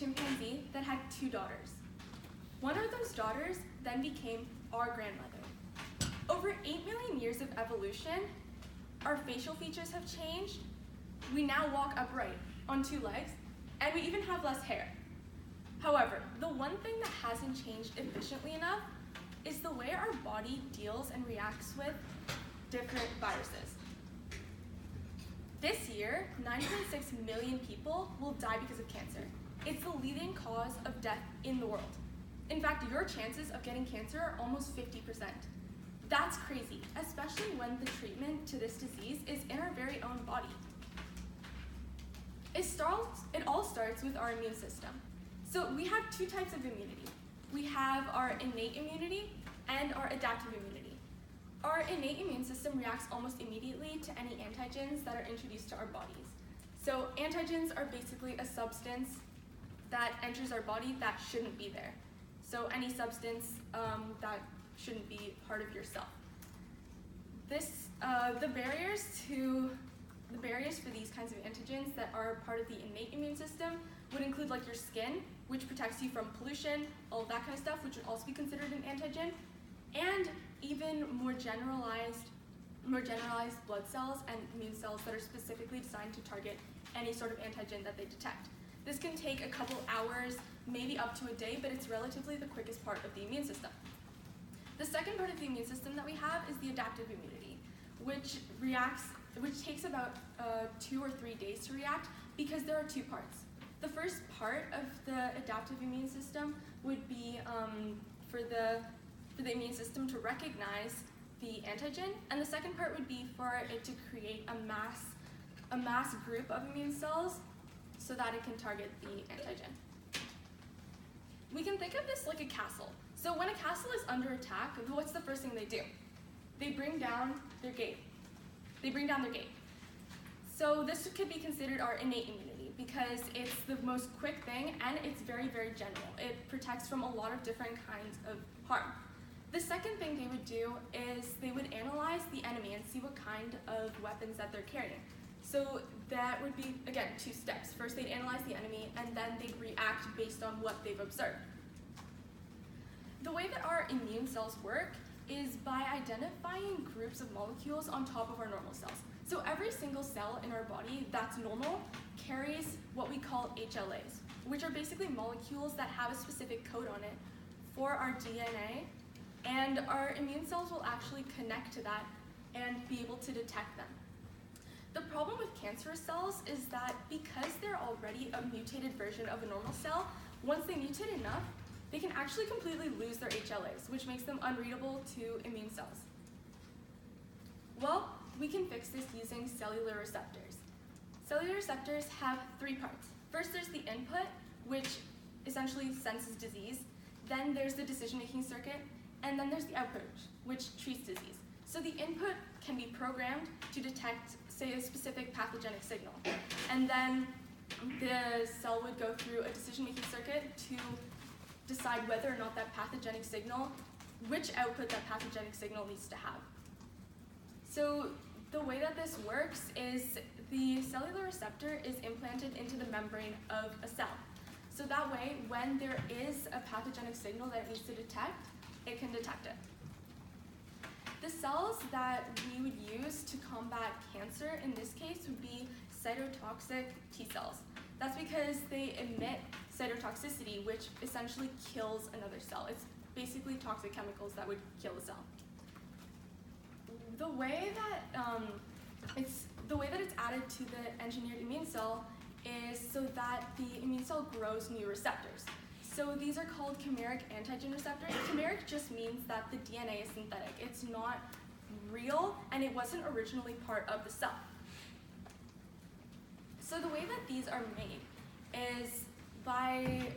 chimpanzee that had 2 daughters. One of those daughters then became our grandmother. Over 8 million years of evolution, our facial features have changed. We now walk upright on 2 legs, and we even have less hair. However, the one thing that hasn't changed efficiently enough is the way our body deals and reacts with different viruses. This year, 9.6 million people will die because of cancer. It's the leading cause of death in the world. In fact, your chances of getting cancer are almost 50%. That's crazy, especially when the treatment to this disease is in our very own body. It all starts with our immune system. So we have 2 types of immunity. We have our innate immunity and our adaptive immunity. Our innate immune system reacts almost immediately to any antigens that are introduced to our bodies. So antigens are basically a substance that enters our body that shouldn't be there. So any substance that shouldn't be part of yourself. The barriers for these kinds of antigens that are part of the innate immune system would include like your skin, which protects you from pollution, all of that kind of stuff, which would also be considered an antigen, and even more generalized blood cells and immune cells that are specifically designed to target any sort of antigen that they detect. This can take a couple hours, maybe up to a day, but it's relatively the quickest part of the immune system. The second part of the immune system that we have is the adaptive immunity, which takes about 2 or 3 days to react because there are 2 parts. The first part of the adaptive immune system would be for the immune system to recognize the antigen, and the second part would be for it to create a mass group of immune cells so that it can target the antigen. We can think of this like a castle. So when a castle is under attack, what's the first thing they do? They bring down their gate. So this could be considered our innate immunity because it's the most quick thing and it's very, very general. It protects from a lot of different kinds of harm. The second thing they would do is they would analyze the enemy and see what kind of weapons that they're carrying. So that would be, again, 2 steps. First, they'd analyze the enemy, and then they'd react based on what they've observed. The way that our immune cells work is by identifying groups of molecules on top of our normal cells. So every single cell in our body that's normal carries what we call HLAs, which are basically molecules that have a specific code on it for our DNA, and our immune cells will actually connect to that and be able to detect them. The problem with cancerous cells is that because they're already a mutated version of a normal cell, once they mutate enough, they can actually completely lose their HLAs, which makes them unreadable to immune cells. Well, we can fix this using cellular receptors. Cellular receptors have 3 parts. First, there's the input, which essentially senses disease. Then there's the decision-making circuit, and then there's the output, which treats disease. So the input can be programmed to detect, say, a specific pathogenic signal. And then the cell would go through a decision-making circuit to decide whether or not that pathogenic signal, which output that pathogenic signal needs to have. So the way that this works is the cellular receptor is implanted into the membrane of a cell. So that way, when there is a pathogenic signal that it needs to detect, it can detect it. The cells that we would use to combat cancer in this case would be cytotoxic T cells. That's because they emit cytotoxicity, which essentially kills another cell. It's basically toxic chemicals that would kill the cell. The way that it's added to the engineered immune cell is so that the immune cell grows new receptors. So these are called chimeric antigen receptors. Chimeric just means that the DNA is synthetic. It's not real, and it wasn't originally part of the cell. So the way that these are made is by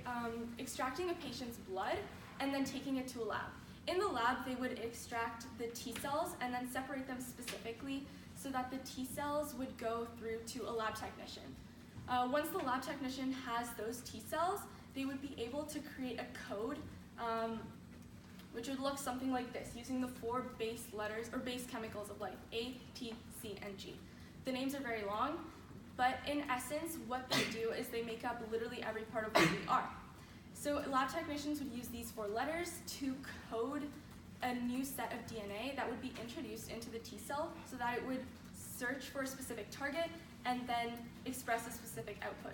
extracting a patient's blood and then taking it to a lab. In the lab, they would extract the T cells and then separate them specifically so that the T cells would go through to a lab technician. Once the lab technician has those T cells, they would be able to create a code which would look something like this, using the 4 base letters or base chemicals of life, A, T, C, and G. The names are very long. But in essence, what they do is they make up literally every part of who we are. So lab technicians would use these 4 letters to code a new set of DNA that would be introduced into the T cell so that it would search for a specific target and then express a specific output.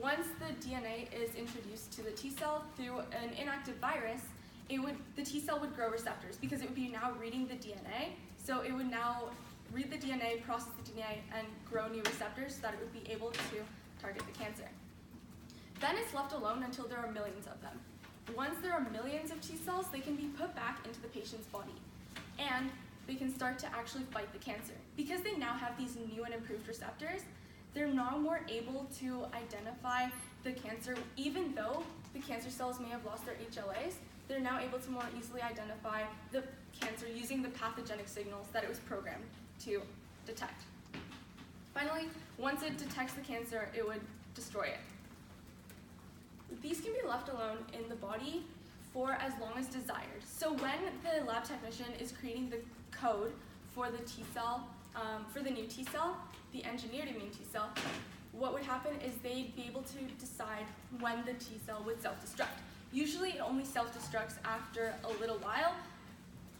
Once the DNA is introduced to the T cell through an inactive virus, the T cell would grow receptors because it would be now reading the DNA. So it would now read the DNA, process the DNA, and grow new receptors so that it would be able to target the cancer. Then it's left alone until there are millions of them. Once there are millions of T cells, they can be put back into the patient's body, and they can start to actually fight the cancer. Because they now have these new and improved receptors, they're now more able to identify the cancer. Even though the cancer cells may have lost their HLAs, they're now able to more easily identify the cancer using the pathogenic signals that it was programmed to detect. Finally, once it detects the cancer, it would destroy it. These can be left alone in the body for as long as desired. So when the lab technician is creating the code for the T cell, for the new T cell, the engineered immune T cell, what would happen is they'd be able to decide when the T cell would self-destruct. Usually it only self-destructs after a little while,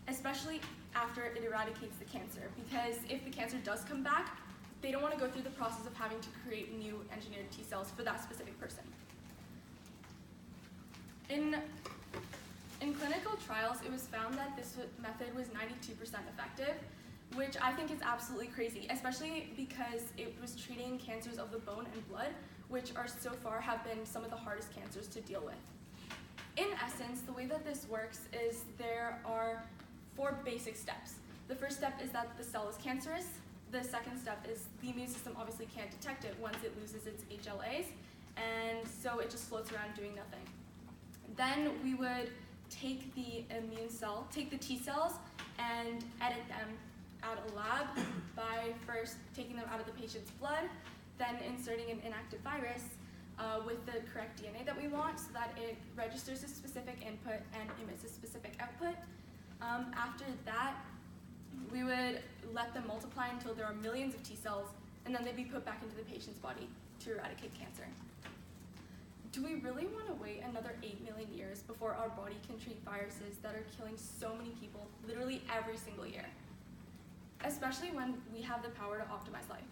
especially after it eradicates the cancer, because if the cancer does come back, they don't want to go through the process of having to create new engineered T cells for that specific person. In clinical trials, it was found that this method was 92% effective, which I think is absolutely crazy, especially because it was treating cancers of the bone and blood, which are so far have been some of the hardest cancers to deal with. In essence, the way that this works is there are 4 basic steps. The first step is that the cell is cancerous. The second step is the immune system obviously can't detect it once it loses its HLAs, and so it just floats around doing nothing. Then we would take the T cells and edit them at a lab by first taking them out of the patient's blood, then inserting an inactive virus with the correct DNA that we want so that it registers a specific input and emits a specific output. After that, we would let them multiply until there are millions of T cells, and then they'd be put back into the patient's body to eradicate cancer. Do we really want to wait another 8 million years before our body can treat viruses that are killing so many people literally every single year? Especially when we have the power to optimize life.